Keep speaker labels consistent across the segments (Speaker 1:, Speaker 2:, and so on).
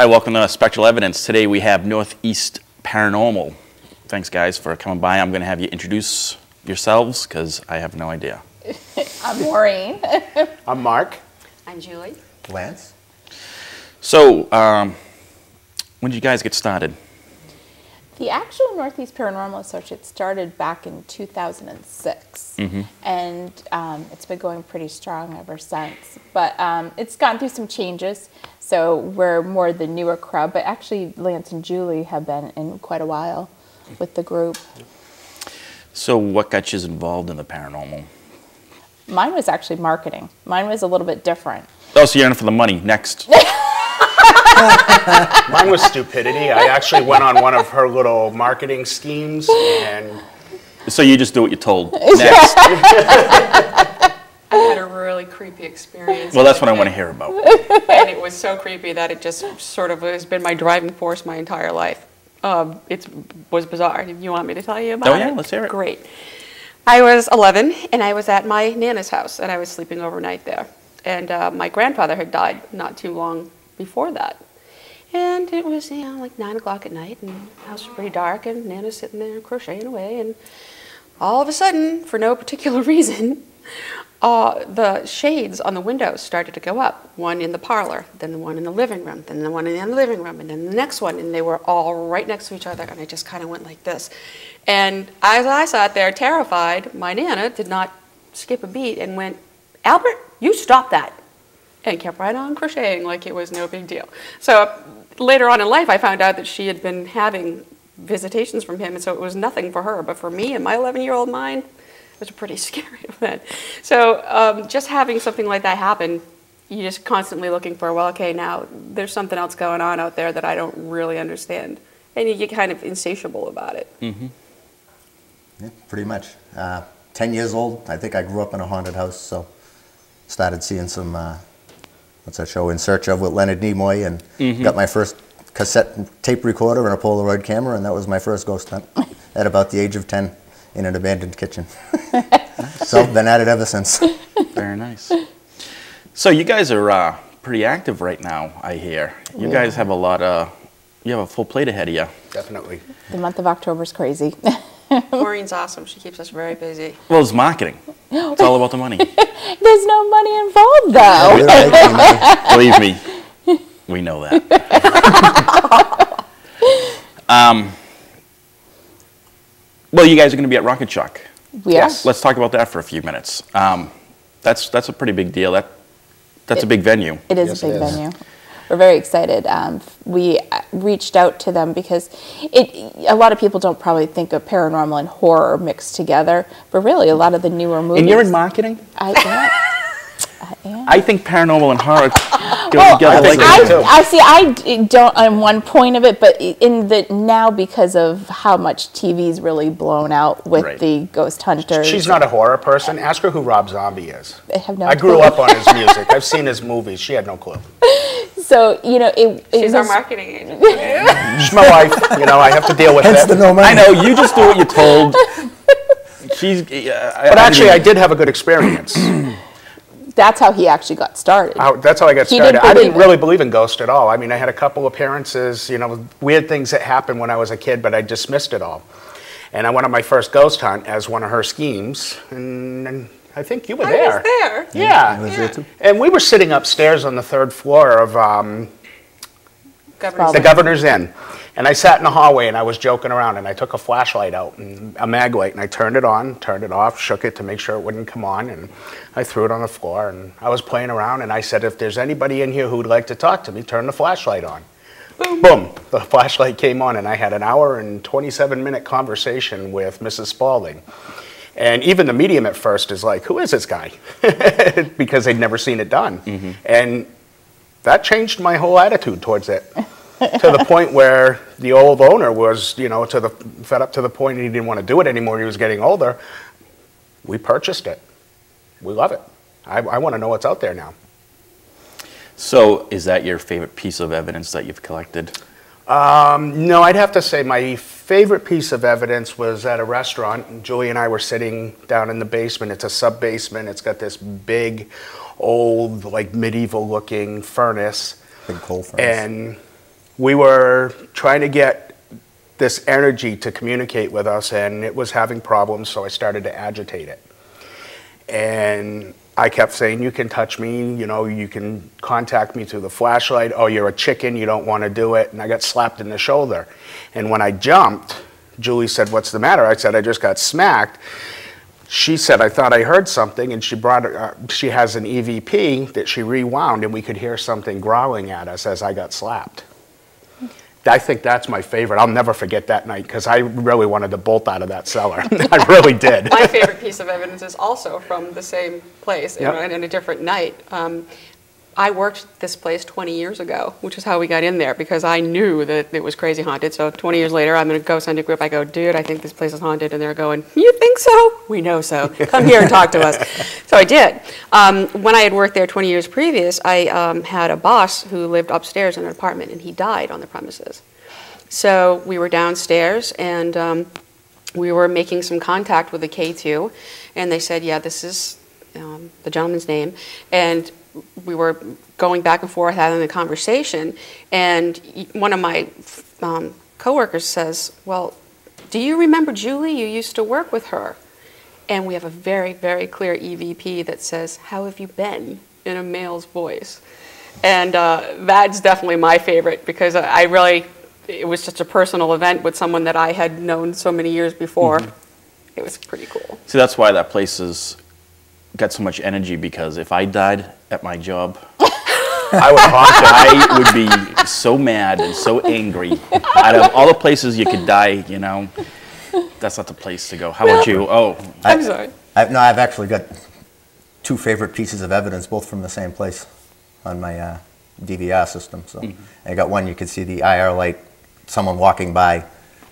Speaker 1: Hi, welcome to Spectral Evidence. Today we have Northeast Paranormal. Thanks, guys, for coming by. I'm going to have you introduce yourselves because I have no idea.
Speaker 2: I'm Maureen.
Speaker 3: I'm Mark.
Speaker 4: I'm Julie.
Speaker 5: Lance.
Speaker 1: So, when did you guys get started?
Speaker 2: The actual Northeast Paranormal Associates started back in 2006, and it's been going pretty strong ever since. But it's gone through some changes, so we're more the newer crowd. But actually, Lance and Julie have been in quite a while with the group.
Speaker 1: So, what got you involved in the paranormal?
Speaker 2: Mine was actually marketing. Mine was a little bit different.
Speaker 1: Oh, so you're in it for the money. Next.
Speaker 3: Mine was stupidity. I actually went on one of her little marketing schemes, and
Speaker 1: So you just do what you're told. Next.
Speaker 4: I had a really creepy experience.
Speaker 1: Well, that's what I want to hear about.
Speaker 4: And it was so creepy that it just sort of has been my driving force my entire life. It was bizarre. You want me to tell you about it?
Speaker 1: Oh, yeah, let's hear it.
Speaker 4: Great. I was 11, and I was at my Nana's house, and I was sleeping overnight there. And my grandfather had died not too long before that. And it was, like 9 o'clock at night, and the house was pretty dark, and Nana's sitting there crocheting away, and all of a sudden, for no particular reason, the shades on the windows started to go up. One in the parlor, then the one in the living room, then the one in the living room, and then the next one, and they were all right next to each other, and I just kind of went like this. And as I sat there terrified, my Nana did not skip a beat and went, "Albert, you stop that," and kept right on crocheting like it was no big deal. So later on in life, I found out that she had been having visitations from him, and so it was nothing for her. But for me and my 11-year-old mind, it was a pretty scary event. So just having something like that happen, you're just constantly looking for, well, okay, now there's something else going on out there that I don't really understand. And you get kind of insatiable about it.
Speaker 1: Mm-hmm.
Speaker 5: Yeah, pretty much. 10 years old, I think I grew up in a haunted house, so started seeing some, what's that show, In Search of with Leonard Nimoy, and got my first cassette tape recorder and a Polaroid camera, and that was my first ghost hunt at about the age of 10 in an abandoned kitchen. So I've been at it ever since.
Speaker 1: Very nice. So you guys are pretty active right now, I hear. You guys have a lot of, you have a full plate ahead of you.
Speaker 3: definitely.
Speaker 2: The month of October is crazy.
Speaker 4: Maureen's awesome. She keeps us very busy.
Speaker 1: Well, it's marketing. It's all about the money.
Speaker 2: There's no money involved, though.
Speaker 5: You're right,
Speaker 1: Believe me, we know that. Well, you guys are going to be at Rocket Chuck.
Speaker 2: We are.
Speaker 1: Let's talk about that for a few minutes. That's a pretty big deal. That's a big venue.
Speaker 2: It is
Speaker 5: Yes,
Speaker 2: a big
Speaker 5: it is.
Speaker 2: venue. We're very excited. We reached out to them because a lot of people don't probably think of paranormal and horror mixed together, but really a lot of the newer movies.
Speaker 1: And you're in marketing?
Speaker 2: I am.
Speaker 1: I think paranormal and horror go
Speaker 2: Well,
Speaker 1: together like
Speaker 3: that too.
Speaker 2: I see. I don't on one point of it, but in the now because of how much TV's really blown out with
Speaker 1: Right.
Speaker 2: the ghost hunters.
Speaker 3: She's not a horror person. Ask her who Rob Zombie is.
Speaker 2: I have no
Speaker 3: I grew
Speaker 2: clue.
Speaker 3: up on his music. I've seen his movies. She had no clue.
Speaker 2: So it
Speaker 4: She's our
Speaker 2: was,
Speaker 4: marketing agent.
Speaker 3: She's my wife. I have to deal with
Speaker 5: Hence
Speaker 3: it.
Speaker 5: the no money.
Speaker 1: I know, you just do what you're told. She's.
Speaker 3: But actually, I did have a good experience.
Speaker 2: that's how he actually got started.
Speaker 3: That's how I got
Speaker 2: He
Speaker 3: started.
Speaker 2: didn't
Speaker 3: I didn't
Speaker 2: believe it.
Speaker 3: really believe in ghosts at all. I mean, I had a couple appearances, weird things that happened when I was a kid, but I dismissed it all. And I went on my first ghost hunt as one of her schemes, and I think you were
Speaker 4: I
Speaker 3: there.
Speaker 4: was there.
Speaker 3: Yeah.
Speaker 5: I was there too.
Speaker 3: And we were sitting upstairs on the third floor of
Speaker 4: Governor's
Speaker 3: the Governor's Inn. And I sat in the hallway and I was joking around, and I took a flashlight out, and a mag light, and I turned it on, turned it off, shook it to make sure it wouldn't come on, and I threw it on the floor, and I was playing around, and I said, if there's anybody in here who would like to talk to me, turn the flashlight on. Boom. Boom. The flashlight came on, and I had an hour and 27-minute conversation with Mrs. Spaulding. And even the medium at first is like, who is this guy? Because they'd never seen it done. And that changed my whole attitude towards it. To the point where the old owner was, fed up to the point he didn't want to do it anymore. He was getting older. We purchased it. We love it. I want to know what's out there now.
Speaker 1: So, is that your favorite piece of evidence that you've collected?
Speaker 3: No, I'd have to say my favorite piece of evidence was at a restaurant. And Julie and I were sitting down in the basement. It's a sub-basement. It's got this big, old, like medieval-looking furnace.
Speaker 5: Big coal furnace.
Speaker 3: And we were trying to get this energy to communicate with us, and it was having problems, so I started to agitate it. And I kept saying, you can touch me, you know, you can contact me through the flashlight. Oh, you're a chicken, you don't want to do it. And I got slapped in the shoulder. And when I jumped, Julie said, what's the matter? I said, I just got smacked. She said, I thought I heard something, and she she has an EVP that she rewound, and we could hear something growling at us as I got slapped. I think that's my favorite. I'll never forget that night, because I really wanted to bolt out of that cellar. I really did.
Speaker 4: My favorite piece of evidence is also from the same place,
Speaker 3: Yep.
Speaker 4: in a different night. I worked this place 20 years ago, which is how we got in there, because I knew that it was crazy haunted. So 20 years later, I'm in a ghost hunting group. I go, dude, I think this place is haunted. And they're going, you think so? We know so. Come here and talk to us. So I did. When I had worked there 20 years previous, I had a boss who lived upstairs in an apartment, and he died on the premises. So we were downstairs, and we were making some contact with the K2, and they said, yeah, this is the gentleman's name. And we were going back and forth having a conversation, and one of my coworkers says, well, do you remember Julie? You used to work with her. And we have a very, very clear EVP that says, how have you been, in a male's voice. And that's definitely my favorite, because it was just a personal event with someone that I had known so many years before. Mm-hmm. It was pretty cool.
Speaker 1: See, that's why that place has got so much energy, because if I died at my job, I would be so mad and so angry. Out of all the places you could die, you know, that's not the place to go. How about you? Oh,
Speaker 4: I'm sorry.
Speaker 5: I've actually got two favorite pieces of evidence, both from the same place on my DVR system. So I got one, you can see the IR light, someone walking by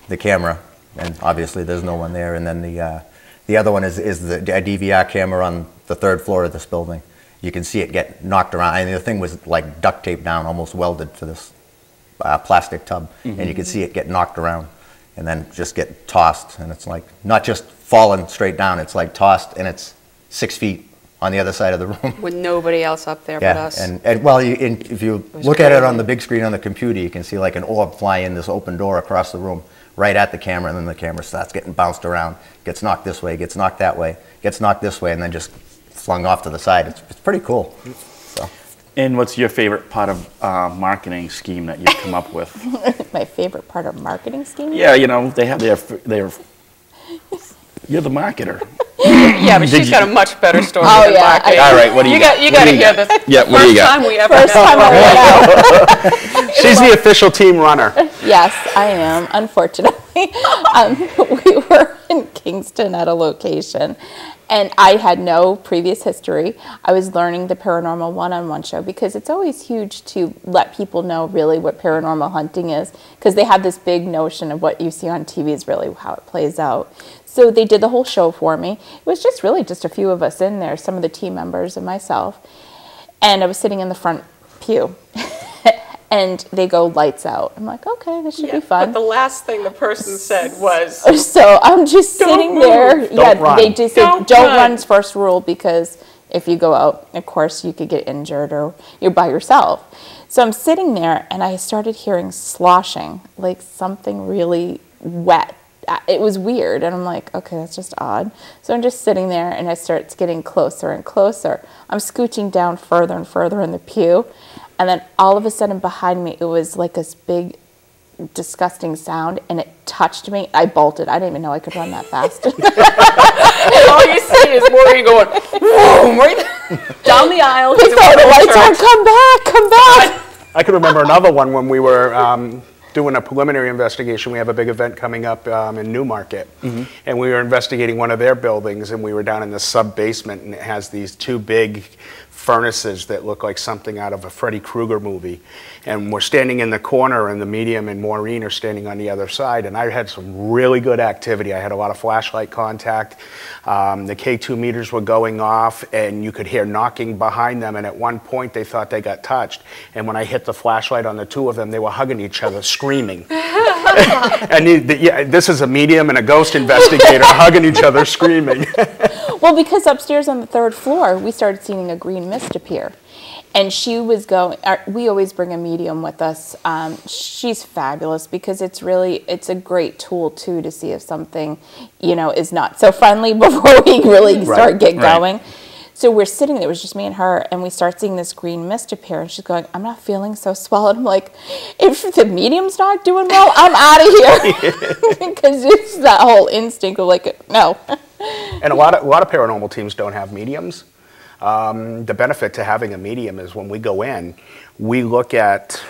Speaker 5: the camera, and obviously there's no one there. And then the other one is the DVR camera on the third floor of this building. You can see it get knocked around. I mean, the thing was like duct taped down, almost welded to this plastic tub. And you can see it get knocked around and then just get tossed. And it's like not just falling straight down, it's like tossed, and it's 6 feet on the other side of the room.
Speaker 4: With nobody else up there but us.
Speaker 5: And well, if you look at it on the big screen on the computer, you can see like an orb fly in this open door across the room, right at the camera, and then the camera starts getting bounced around, gets knocked this way, gets knocked that way, gets knocked this way, and then just flung off to the side. It's pretty cool. So.
Speaker 1: And what's your favorite part of marketing scheme that you've come up with?
Speaker 2: My favorite part of marketing scheme?
Speaker 1: Yeah, you know, they have their you're the marketer.
Speaker 4: Yeah, but she's got a much better story than
Speaker 2: yeah,
Speaker 4: marketing.
Speaker 1: All right, what do you got?
Speaker 4: You got to hear this.
Speaker 1: Yeah, what do you got?
Speaker 4: First time we ever
Speaker 2: First time I went out.
Speaker 3: She's the official team runner.
Speaker 2: Yes, I am, unfortunately. We were in Kingston at a location, and I had no previous history. I was learning the Paranormal one-on-one show, because it's always huge to let people know really what paranormal hunting is, because they have this big notion of what you see on TV is really how it plays out. So they did the whole show for me. It was just really just a few of us in there, some of the team members and myself. And I was sitting in the front pew. And they go, lights out. I'm like, okay, this should be fun.
Speaker 4: But the last thing the person said was,
Speaker 2: so I'm just sitting there.
Speaker 3: Don't run.
Speaker 2: They just said, don't run's first rule, because if you go out, of course, you could get injured or you're by yourself. So I'm sitting there, and I started hearing sloshing, like something really wet. It was weird, and I'm like, okay, that's just odd. So I'm just sitting there, and I start getting closer and closer. I'm scooching down further and further in the pew, and then all of a sudden behind me, it was like this big, disgusting sound, and it touched me. I bolted. I didn't even know I could run that fast.
Speaker 4: all you see is Maureen going, whoa, right down the aisle.
Speaker 2: They throw the lights on, come back, come back.
Speaker 3: I can remember another one when we were doing a preliminary investigation. We have a big event coming up in Newmarket, and we were investigating one of their buildings, and we were down in the sub-basement, and it has these two big furnaces that look like something out of a Freddy Krueger movie. And we're standing in the corner, and the medium and Maureen are standing on the other side, and I had some really good activity. I had a lot of flashlight contact. The K2 meters were going off, and you could hear knocking behind them, and at one point they thought they got touched. And when I hit the flashlight on the two of them, they were hugging each other, screaming. And this is a medium and a ghost investigator hugging each other, screaming.
Speaker 2: Well, because upstairs on the third floor, we started seeing a green mist appear. And she was going, we always bring a medium with us. She's fabulous because it's a great tool too to see if something, is not so friendly before we really start going. So we're sitting there, it was just me and her, and we start seeing this green mist appear, and she's going, I'm not feeling so swelled. I'm like, if the medium's not doing well, I'm out of here. Because it's that whole instinct of like, no.
Speaker 3: And a lot of paranormal teams don't have mediums. The benefit to having a medium is when we go in, we look at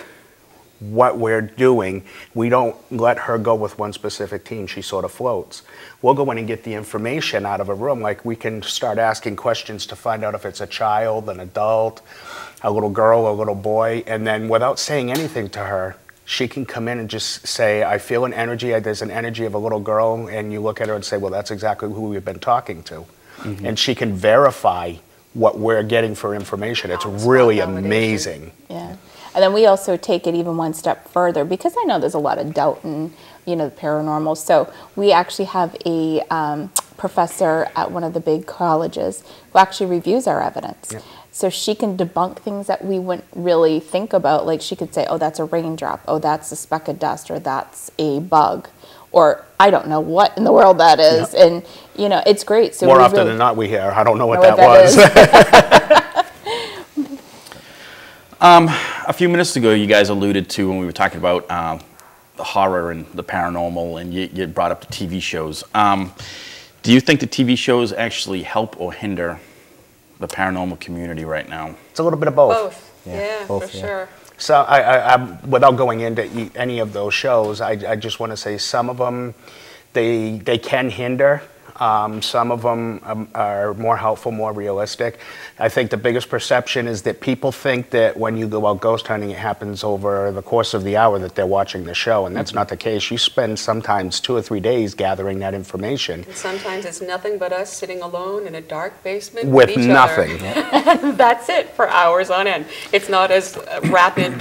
Speaker 3: what we're doing. We don't let her go with one specific team. She sort of floats. We'll go in and get the information out of a room. Like we can start asking questions to find out if it's a child, an adult, a little girl, a little boy, and then without saying anything to her, she can come in and just say, I feel an energy, there's an energy of a little girl, and you look at her and say, well, that's exactly who we've been talking to. Mm-hmm. And she can verify what we're getting for information. It's really amazing.
Speaker 2: Yeah. And then we also take it even one step further because I know there's a lot of doubt in, the paranormal. So we actually have a professor at one of the big colleges who actually reviews our evidence. Yep. So she can debunk things that we wouldn't really think about. Like she could say, oh, that's a raindrop. Oh, that's a speck of dust, or that's a bug. Or I don't know what in the world that is. Yep. And, it's great. So
Speaker 3: more often than not we hear, I don't know what that was.
Speaker 1: A few minutes ago, you guys alluded to when we were talking about the horror and the paranormal, and you brought up the TV shows. Do you think the TV shows actually help or hinder the paranormal community right now?
Speaker 3: It's a little bit of both.
Speaker 4: Both, yeah, for sure.
Speaker 3: So I without going into any of those shows, I just want to say some of them, they can hinder. Some of them are more helpful, more realistic. I think the biggest perception is that people think that when you go out ghost hunting, it happens over the course of the hour that they're watching the show, and that's not the case. You spend sometimes 2 or 3 days gathering that information.
Speaker 4: And sometimes it's nothing but us sitting alone in a dark basement
Speaker 3: with nothing.
Speaker 4: That's it for hours on end. It's not as rapid,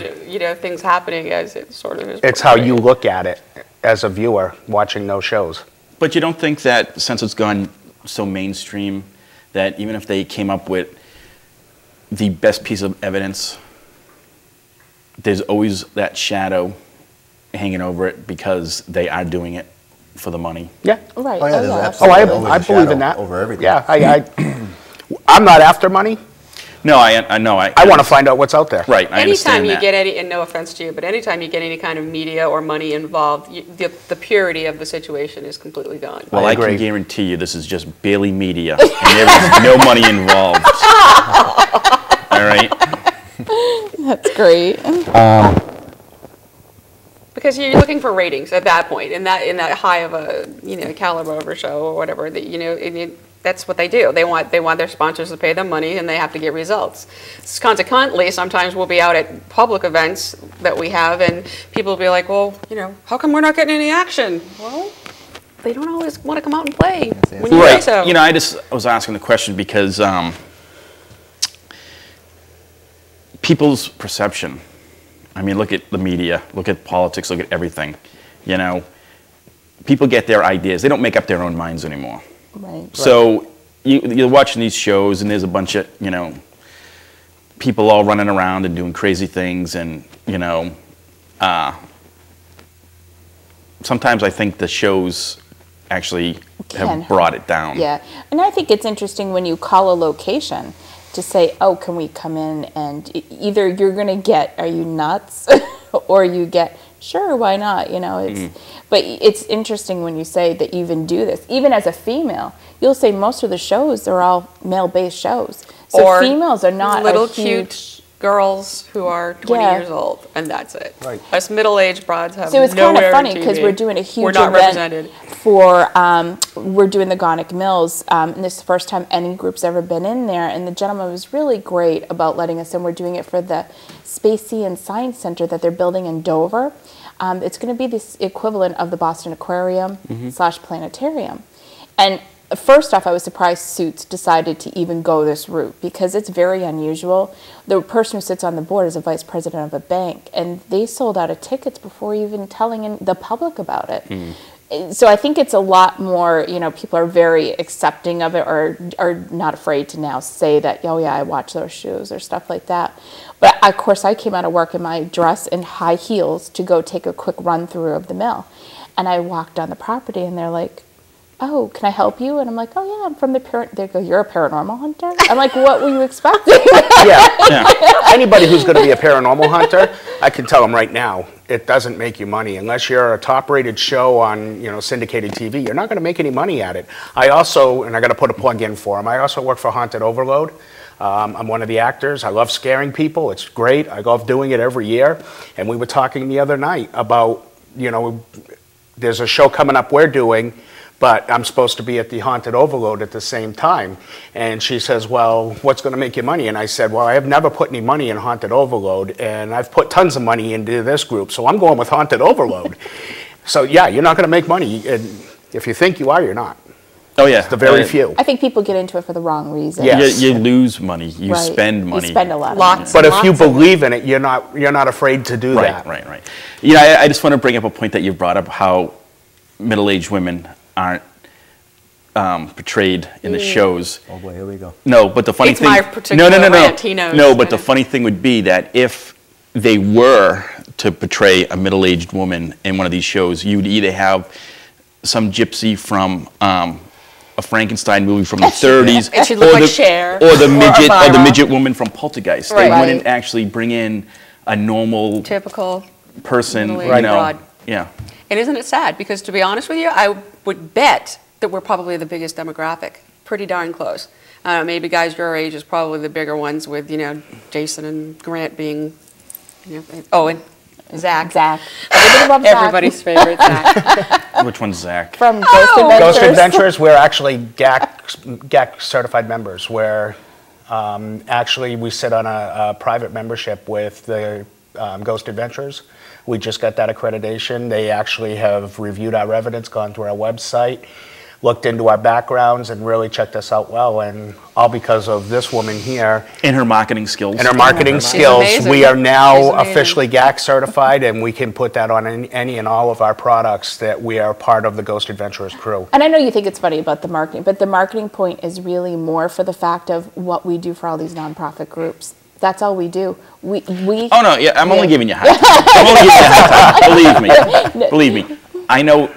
Speaker 4: things happening as it sort of is.
Speaker 3: It's how you look at it as a viewer watching those shows.
Speaker 1: But you don't think that since it's gone so mainstream, that even if they came up with the best piece of evidence, there's always that shadow hanging over it because they are doing it for the money?
Speaker 3: Yeah.
Speaker 2: Right.
Speaker 5: Oh, yeah,
Speaker 3: I believe in that.
Speaker 5: Over everything.
Speaker 3: Yeah, I'm not after money.
Speaker 1: No, I know. I
Speaker 3: want to find out what's out there.
Speaker 1: Right, I understand
Speaker 4: Anytime you
Speaker 1: that.
Speaker 4: get any, and no offense to you, but anytime you get any kind of media or money involved, the purity of the situation is completely gone.
Speaker 1: Well, I
Speaker 3: agree.
Speaker 1: can guarantee you this is just barely media, and there is no money involved. All right?
Speaker 2: That's great.
Speaker 4: Because you're looking for ratings at that point, in that high of a caliber of a show or whatever, that that's what they do. They want their sponsors to pay them money, and they have to get results. Consequently, sometimes we'll be out at public events that we have, and people will be like, well, how come we're not getting any action? Well, they don't always want to come out and play when you say so.
Speaker 1: I was asking the question because people's perception. I mean, look at the media, look at politics, look at everything. People get their ideas. They don't make up their own minds anymore.
Speaker 2: Right.
Speaker 1: So you're watching these shows, and there's a bunch of people all running around and doing crazy things, and sometimes I think the shows actually have brought it down.
Speaker 2: Yeah, and I think it's interesting when you call a location to say, oh, can we come in, and either you're going to get, are you nuts, or you get, sure, why not? But it's interesting when you say that you even do this. Even as a female, you'll say most of the shows are all male-based shows. So
Speaker 4: or
Speaker 2: females are not
Speaker 4: little
Speaker 2: huge...
Speaker 4: cute girls who are 20 years old, and that's it.
Speaker 3: Right.
Speaker 4: Us middle-aged broads have
Speaker 2: So it's kind of funny because
Speaker 4: TV.
Speaker 2: we're doing a huge
Speaker 4: We're not
Speaker 2: event
Speaker 4: represented.
Speaker 2: for, we're doing the Gonic Mills, and this is the first time any group's ever been in there, and the gentleman was really great about letting us in. We're doing it for the Spacey and Science Center that they're building in Dover. It's going to be this equivalent of the Boston Aquarium / Planetarium. And first off, I was surprised Suits decided to even go this route because it's very unusual. The person who sits on the board is a vice president of a bank, and they sold out of tickets before even telling the public about it. so I think it's a lot more, you know, people are very accepting of it, or are not afraid to now say that, oh yeah, I watch those shows or stuff like that. But of course I came out of work in my dress and high heels to go take a quick run through of the mill. And I walked on the property and they're like, oh, can I help you? And I'm like, oh yeah, I'm from the they go, you're a paranormal hunter? I'm like, what were you expecting?
Speaker 3: Yeah. Anybody who's going to be a paranormal hunter, I can tell them right now, it doesn't make you money. Unless you're a top-rated show on, you know, syndicated TV, you're not going to make any money at it. I also, and I got to put a plug in for them, I also work for Haunted Overload. I'm one of the actors. I love scaring people. It's great. I love doing it every year. And we were talking the other night about, you know, there's a show coming up we're doing, but I'm supposed to be at the Haunted Overload at the same time. And she says, well, what's going to make you money? And I said, well, I have never put any money in Haunted Overload, and I've put tons of money into this group, so I'm going with Haunted Overload. So yeah, you're not going to make money. And if you think you are, you're not.
Speaker 1: Oh yeah.
Speaker 3: It's the very few.
Speaker 2: I think people get into it for the wrong reasons.
Speaker 3: Yes.
Speaker 1: You lose money. You
Speaker 2: Right.
Speaker 1: spend money.
Speaker 2: You spend a lot of
Speaker 4: Lots.
Speaker 2: money.
Speaker 3: But if you believe in it, you're not afraid to do that.
Speaker 1: Right. You know, I just want to bring up a point that you brought up, how middle-aged women aren't portrayed in the shows.
Speaker 5: Oh boy, here we go.
Speaker 1: No, but the funny
Speaker 4: It's
Speaker 1: thing.
Speaker 4: my particular rant, he knows.
Speaker 1: No, but the funny thing would be that if they were to portray a middle-aged woman in one of these shows, you'd either have some gypsy from a Frankenstein movie from the 30s,
Speaker 4: And she'd look like Cher.
Speaker 1: or the
Speaker 4: Elvira.
Speaker 1: midget woman from Poltergeist. They
Speaker 4: Right.
Speaker 1: wouldn't actually bring in a normal
Speaker 4: Typical.
Speaker 1: person,
Speaker 4: middle-aged
Speaker 1: you know.
Speaker 4: broad.
Speaker 1: Yeah.
Speaker 4: And isn't it sad? Because to be honest with you, I would bet that we're probably the biggest demographic. Pretty darn close. Maybe guys your age is probably the bigger ones, with, you know, Jason and Grant being, you know, oh, and Zach.
Speaker 2: Zach. Everybody loves Zach.
Speaker 4: Everybody's favorite Zach.
Speaker 1: Which one's Zach?
Speaker 2: From Ghost Adventures.
Speaker 3: Ghost Adventures, we're actually GAC certified members, where actually we sit on a private membership with the Ghost Adventures. We just got that accreditation. They actually have reviewed our evidence, gone through our website, looked into our backgrounds, and really checked us out well, and all because of this woman here.
Speaker 1: And her marketing skills.
Speaker 3: And her marketing skills.
Speaker 4: amazing.
Speaker 3: We are
Speaker 4: She's
Speaker 3: now
Speaker 4: amazing.
Speaker 3: officially GAC certified, and we can put that on any and all of our products, that we are part of the Ghost Adventurers crew.
Speaker 2: And I know you think it's funny about the marketing, but the marketing point is really more for the fact of what we do for all these nonprofit groups. That's all we do. We
Speaker 1: Oh no, yeah, I'm only giving you a hard time. I'm only giving you a hard time. Believe me. I know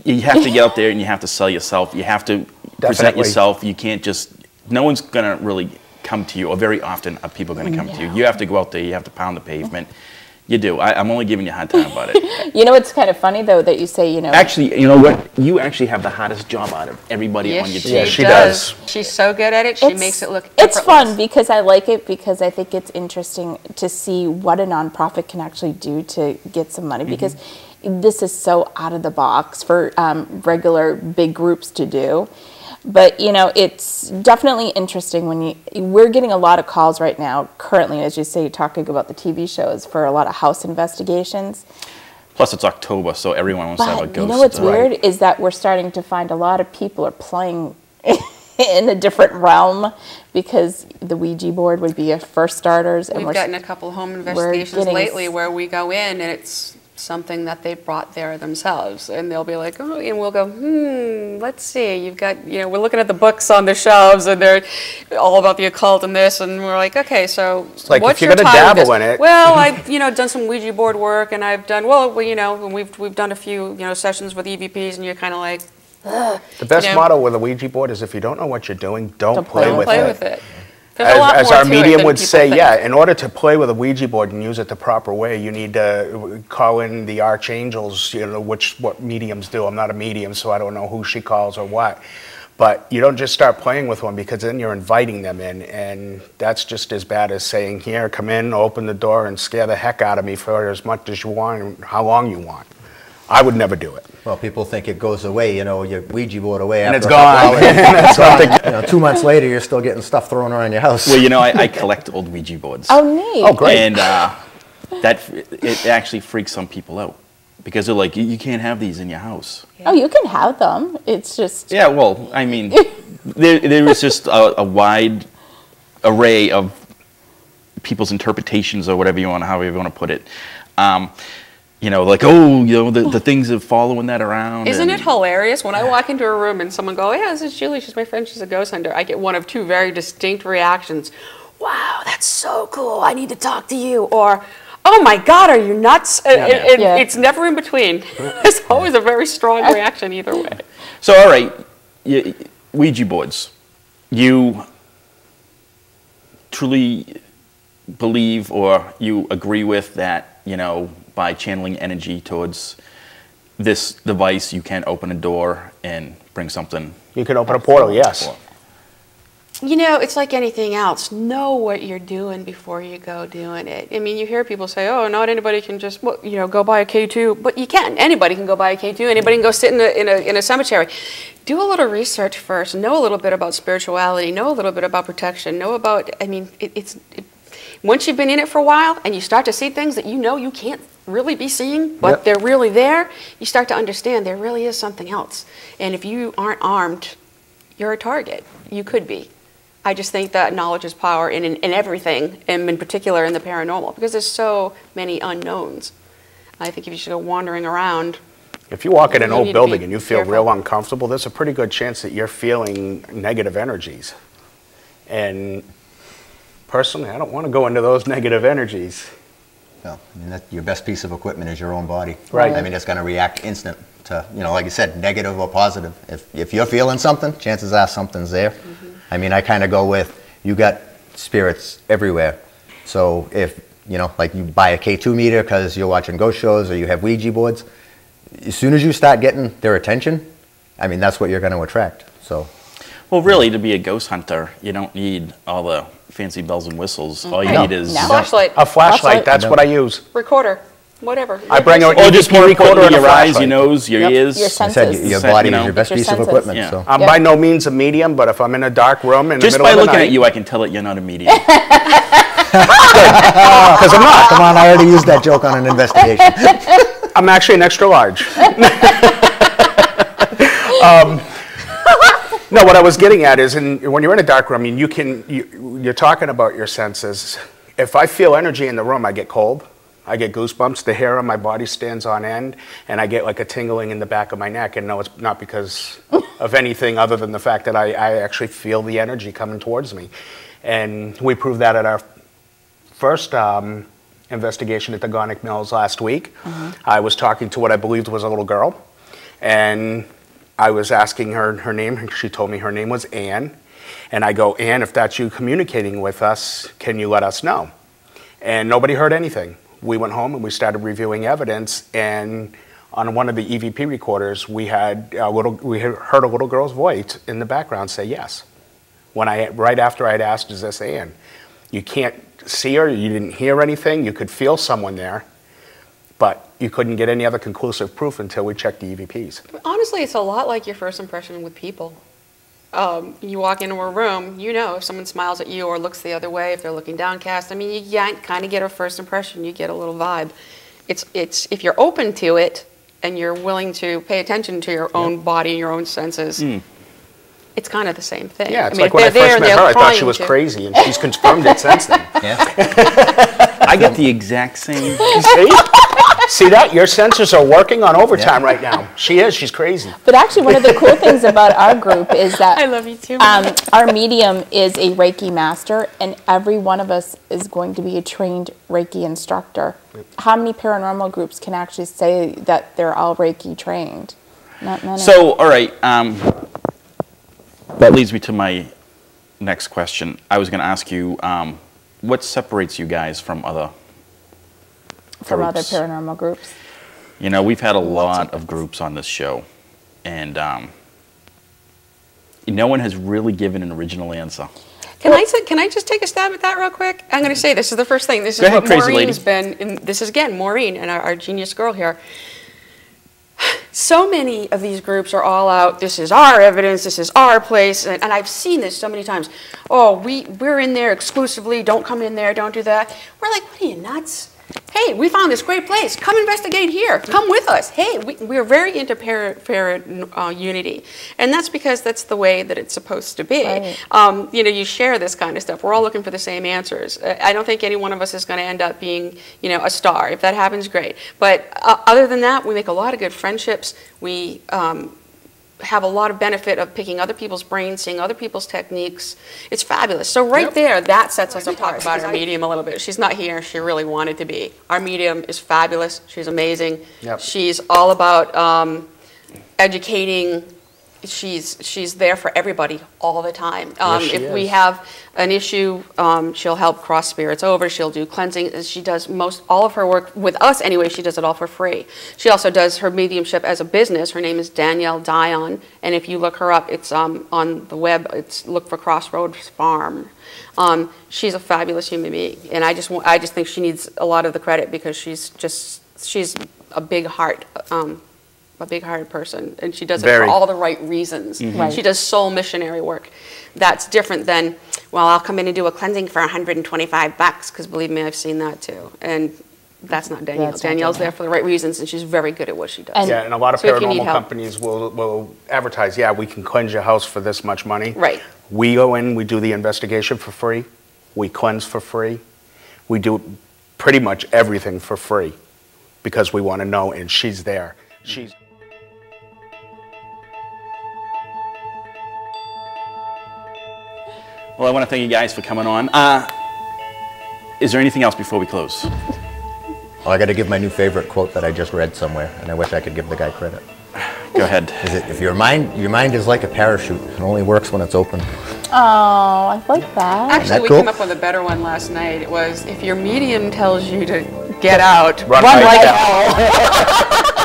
Speaker 1: you have to get out there and you have to sell yourself. You have to present
Speaker 3: Definitely.
Speaker 1: yourself. You can't just, no one's gonna really come to you, or very often are people gonna come to you. You have to go out there, you have to pound the pavement. You do. I'm only giving you a hard time about it.
Speaker 2: You know, it's kind of funny though that you say, you know,
Speaker 1: Actually, you know what? You actually have the hardest job out of everybody on your team.
Speaker 3: Yes, she does.
Speaker 4: She's so good at it. She makes it look
Speaker 2: It's fun
Speaker 4: effortless.
Speaker 2: because I like it, because I think it's interesting to see what a nonprofit can actually do to get some money, because this is so out of the box for regular big groups to do. But you know, it's definitely interesting when we're getting a lot of calls right now currently, as you say, talking about the TV shows, for a lot of house investigations.
Speaker 1: Plus it's October, so everyone wants to have a
Speaker 2: But
Speaker 1: ghost.
Speaker 2: you know what's
Speaker 1: right?
Speaker 2: weird is that we're starting to find a lot of people are playing in a different realm, because the Ouija board would be a first starters, and
Speaker 4: We've gotten a couple home investigations
Speaker 2: getting
Speaker 4: lately where we go in and it's something that they brought there themselves, and they'll be like, oh, and we'll go, let's see, you've got, you know, we're looking at the books on the shelves and they're all about the occult and this, and we're like, okay, so
Speaker 3: like,
Speaker 4: what's
Speaker 3: if you're
Speaker 4: your
Speaker 3: gonna
Speaker 4: time with
Speaker 3: dabble
Speaker 4: this?
Speaker 3: in it.
Speaker 4: Well, I've, you know, done some Ouija board work, and I've done, well, you know, and we've done a few, you know, sessions with EVPs, and you're kind of like,
Speaker 3: The best
Speaker 4: You know?
Speaker 3: motto with a Ouija board is, if you don't know what you're doing, don't play
Speaker 4: don't
Speaker 3: with
Speaker 4: play
Speaker 3: it.
Speaker 4: with it. There's a lot
Speaker 3: As
Speaker 4: more
Speaker 3: our
Speaker 4: to it
Speaker 3: medium
Speaker 4: than
Speaker 3: would
Speaker 4: people
Speaker 3: say,
Speaker 4: think.
Speaker 3: yeah, in order to play with a Ouija board and use it the proper way, you need to call in the archangels, you know, what mediums do. I'm not a medium, so I don't know who she calls or what. But you don't just start playing with one, because then you're inviting them in, and that's just as bad as saying, here, come in, open the door, and scare the heck out of me for as much as you want and how long you want. I would never do it.
Speaker 5: Well, people think it goes away, you know, your Ouija board away
Speaker 3: And
Speaker 5: after
Speaker 3: it's
Speaker 5: a couple
Speaker 3: gone.
Speaker 5: hours.
Speaker 3: It's gone.
Speaker 5: You know, 2 months later, you're still getting stuff thrown around your house.
Speaker 1: Well, you know, I collect old Ouija boards.
Speaker 2: Oh, neat.
Speaker 3: Oh, great.
Speaker 1: And it actually freaks some people out, because they're like, you can't have these in your house.
Speaker 2: Oh, you can have them. It's just
Speaker 1: Yeah, well, I mean, there is just a wide array of people's interpretations, or whatever you want, however you want to put it. you know, like, oh, you know, the things of following that around.
Speaker 4: Isn't it hilarious when I walk into a room and someone go, yeah, this is Julie, she's my friend, she's a ghost hunter. I get one of two very distinct reactions. Wow, that's so cool, I need to talk to you. Or, oh my God, are you nuts? And it's never in between. There's always a very strong reaction either way.
Speaker 1: So, all right, Ouija boards. You truly believe or you agree with that, you know, by channeling energy towards this device, you can open a door and bring something.
Speaker 3: You can open a portal, yes.
Speaker 4: You know, it's like anything else. Know what you're doing before you go doing it. I mean, you hear people say, oh, not anybody can just, well, you know, go buy a K2. But you can. Anybody can go buy a K2. Anybody can go sit in a cemetery. Do a little research first. Know a little bit about spirituality. Know a little bit about protection. Know about, I mean, once you've been in it for a while and you start to see things that you know you can't really be seeing, but they're really there, you start to understand there really is something else. And if you aren't armed, you're a target. You could be. I just think that knowledge is power in everything, and in particular in the paranormal, because there's so many unknowns. I think if you should go wandering around.
Speaker 3: If you walk in an old building and you feel real uncomfortable, there's a pretty good chance that you're feeling negative energies. And personally, I don't want to go into those negative energies.
Speaker 5: No, I mean, your best piece of equipment is your own body.
Speaker 3: Right.
Speaker 5: I mean, it's going to react instant to, you know, like you said, negative or positive. If you're feeling something, chances are something's there. I mean, I kind of go with, you got spirits everywhere. So if, you know, like you buy a K2 meter because you're watching ghost shows or you have Ouija boards, as soon as you start getting their attention, I mean, that's what you're going to attract. So,
Speaker 1: well, really, to be a ghost hunter, you don't need all the fancy bells and whistles. All you need is
Speaker 4: flashlight.
Speaker 3: A flashlight, that's what I use.
Speaker 4: Recorder. Whatever.
Speaker 3: I bring an
Speaker 1: or just more
Speaker 3: recorder
Speaker 1: importantly,
Speaker 3: and a
Speaker 1: your eyes,
Speaker 3: flashlight.
Speaker 1: your nose, your ears.
Speaker 2: Your
Speaker 5: I
Speaker 2: senses.
Speaker 5: said your body is your best
Speaker 2: Your
Speaker 5: piece of
Speaker 2: senses.
Speaker 5: equipment.
Speaker 1: Yeah.
Speaker 5: So.
Speaker 3: I'm by no means a medium, but if I'm in a dark room in the
Speaker 1: Just
Speaker 3: middle
Speaker 1: by
Speaker 3: of the
Speaker 1: looking
Speaker 3: night,
Speaker 1: at you, I can tell that you're not a medium.
Speaker 3: because I'm not.
Speaker 5: Come on, I already used that joke on an investigation.
Speaker 3: I'm actually an extra large. No, what I was getting at is, when you're in a dark room, I mean, you're talking about your senses. If I feel energy in the room, I get cold. I get goosebumps. The hair on my body stands on end, and I get like a tingling in the back of my neck. And no, it's not because of anything other than the fact that I actually feel the energy coming towards me. And we proved that at our first investigation at the Gonic Mills last week. I was talking to what I believed was a little girl, and I was asking her name. She told me her name was Anne. And I go, Anne, if that's you communicating with us, can you let us know? And nobody heard anything. We went home and we started reviewing evidence, and on one of the EVP recorders, we heard a little girl's voice in the background say yes. Right after I'd asked, is this Anne? You can't see her, you didn't hear anything, you could feel someone there, but you couldn't get any other conclusive proof until we checked the EVPs.
Speaker 4: Honestly, it's a lot like your first impression with people. You walk into a room, you know if someone smiles at you or looks the other way, if they're looking downcast. I mean, you kind of get a first impression. You get a little vibe. It's if you're open to it and you're willing to pay attention to your own body and your own senses, it's kind of the same thing.
Speaker 3: Yeah, it's
Speaker 4: I mean,
Speaker 3: like when I first met her, I thought she was
Speaker 4: to...
Speaker 3: crazy, and she's confirmed it since then.
Speaker 5: Yeah.
Speaker 1: I get the exact same.
Speaker 3: See that? Your sensors are working on overtime right now. She's crazy.
Speaker 2: But actually, one of the cool things about our group is that
Speaker 4: I love you too.
Speaker 2: Our medium is a Reiki master, and every one of us is going to be a trained Reiki instructor. How many paranormal groups can actually say that they're all Reiki trained? Not many.
Speaker 1: So, all right, that leads me to my next question. I was going to ask you, what separates you guys from other
Speaker 2: paranormal groups?
Speaker 1: You know, we've had a lot of groups on this show, and no one has really given an original answer.
Speaker 4: Can I just take a stab at that real quick? I'm going to say this is the first thing. This is what Maureen's been. This is again Maureen and our genius girl here. So many of these groups are all out, this is our evidence, this is our place, and I've seen this so many times. Oh, we're in there exclusively, don't come in there, don't do that. We're like, what are you, nuts? hey, we found this great place. Come investigate here. Come with us. Hey, we're very into parent unity. And that's because that's the way that it's supposed to be.
Speaker 2: Right.
Speaker 4: You know, you share this kind of stuff. We're all looking for the same answers. I don't think any one of us is going to end up being, you know, a star. If that happens, great. But other than that, we make a lot of good friendships. We have a lot of benefit of picking other people's brains, seeing other people's techniques. It's fabulous. So right there, that sets us apart. About our medium a little bit. She's not here. She really wanted to be. Our medium is fabulous. She's amazing.
Speaker 3: Yep.
Speaker 4: She's all about educating. She's there for everybody all the time. If we have an issue, she'll help cross spirits over. She'll do cleansing. She does all of her work with us anyway. She does it all for free. She also does her mediumship as a business. Her name is Danielle Dion, and if you look her up, it's on the web. Look for Crossroads Farm. She's a fabulous human being, and I just think she needs a lot of the credit because she's a big heart. A big-hearted person, and she does it for all the right reasons.
Speaker 2: Right.
Speaker 4: She does soul missionary work. That's different than, well, I'll come in and do a cleansing for $125, because believe me, I've seen that too. And that's not Danielle. Danielle's there for the right reasons, and she's very good at what she does.
Speaker 3: Yeah, and a lot of paranormal companies will advertise, yeah, we can cleanse your house for this much money.
Speaker 4: Right.
Speaker 3: We go in, we do the investigation for free, we cleanse for free, we do pretty much everything for free because we want to know, and she's there.
Speaker 1: Well, I want to thank you guys for coming on. Is there anything else before we close?
Speaker 5: Well, I got to give my new favorite quote that I just read somewhere, and I wish I could give the guy credit.
Speaker 1: Go ahead.
Speaker 5: Is it, if your mind is like a parachute, it only works when it's open.
Speaker 2: Oh, I like that.
Speaker 4: Actually, we came up with a better one last night. It was, if your medium tells you to get out,
Speaker 3: Run like
Speaker 4: hell.